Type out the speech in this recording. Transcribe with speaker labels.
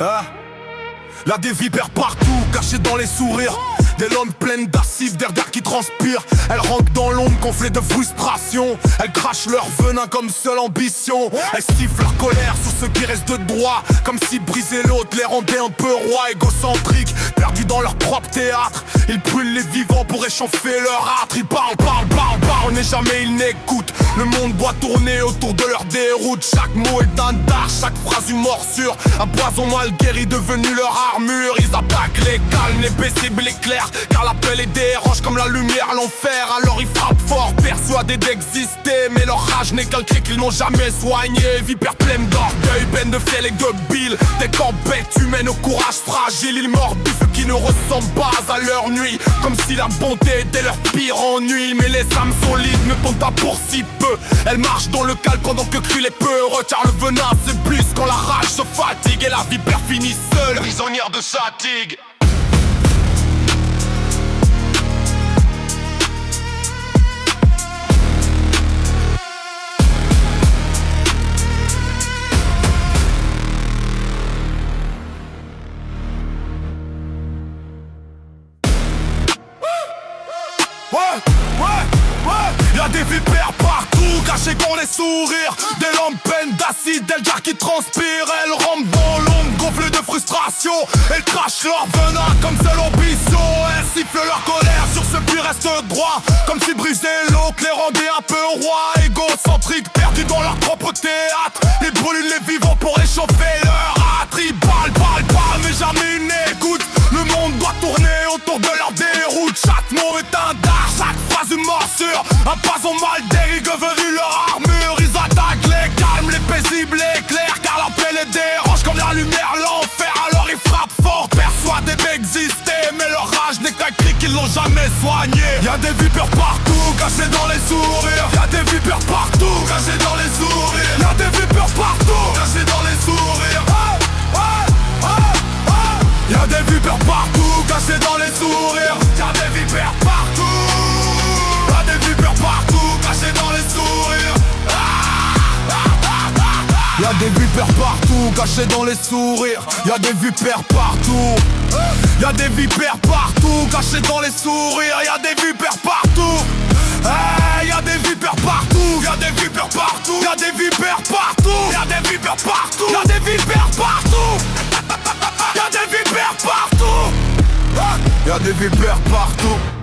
Speaker 1: Hein? Y'a des vipères partout, cachées dans les sourires. Des langues pleines d'acide, d'air qui transpire. Elles rentrent dans l'ombre, gonflées de frustration. Elles crachent leur venin comme seule ambition. Elles sifflent leur colère sur ceux qui restent de droit, comme si briser l'autre les rendait un peu rois. Égocentriques, perdus dans leur propre théâtre. Ils brûlent les vivants pour réchauffer leur âtre. Ils parlent, mais jamais ils n'écoutent. Le monde doit tourner autour de leur déroute. Chaque mot est un dard, chaque phrase une morsure. Un poison mal guéri devenu leur armure. Ils attaquent les calmes, les paisibles, les clairs, car l'appel est dérange comme la lumière l'enfer. Alors ils frappent fort, persuadés d'exister, mais leur rage n'est qu'un cri qu'ils n'ont jamais soigné. Vipères pleines d'orgueil, peine de fiel et de bile. Des corps bêtes humaines au courage fragile. Ils mordent ceux qui ne ressemblent pas à leur nuit, comme si la bonté était leur pire ennui. Mais les âmes solides ne tombent pas pour si peu. Elles marchent dans le calme pendant que crient les peureux, car le venin s'épuise quand la rage se fatigue. Et la vipère finit seule, prisonnière de sa tigue. Y'a des vipères partout, cachées dans les sourires. Des lampes pleines d'acide, d'Elgar qui transpirent. Elles rampent dans l'ombre, gonflées de frustration. Elles crachent leur venin comme seule ambition. Elles sifflent leur colère sur ceux qui restent droits, comme si briser l'autre les rendait un peu rois. Égocentriques, perdus dans leur propre théâtre. Ils brûlent les vivants pour réchauffer leur âtre. Ils parlent, mais jamais ils n'écoutent. Le monde doit tourner autour de leur déroute. Chaque mot est un dard, chaque phrase une morsure. Un poison mal guéri devenu leur armure. Ils attaquent les calmes, les paisibles, les clairs, car l'appel les dérange comme la lumière l'enfer. Alors ils frappent fort, persuadés d'exister, mais leur rage n'est qu'un cri qu'ils n'ont jamais soigné. Y'a des vipères partout, cachées dans les sourires. Y'a des vipères partout, cachées dans les sourires. Y'a des vipères partout, cachées dans les sourires. Y'a des vipères partout, cachées dans les sourires. Y'a des vipères partout. Y'a des vipères partout, cachées dans les sourires. Y'a des vipères partout, cachées dans les sourires. Y'a des vipères partout. Y'a des vipères partout, cachées dans les sourires. Y'a des vipères partout. Y'a des vipères partout. Y'a des vipères partout. Y'a des vipères partout. Y'a des vipères partout. Y'a des vipères partout. Y'a des vipères partout. Y'a des vipères partout.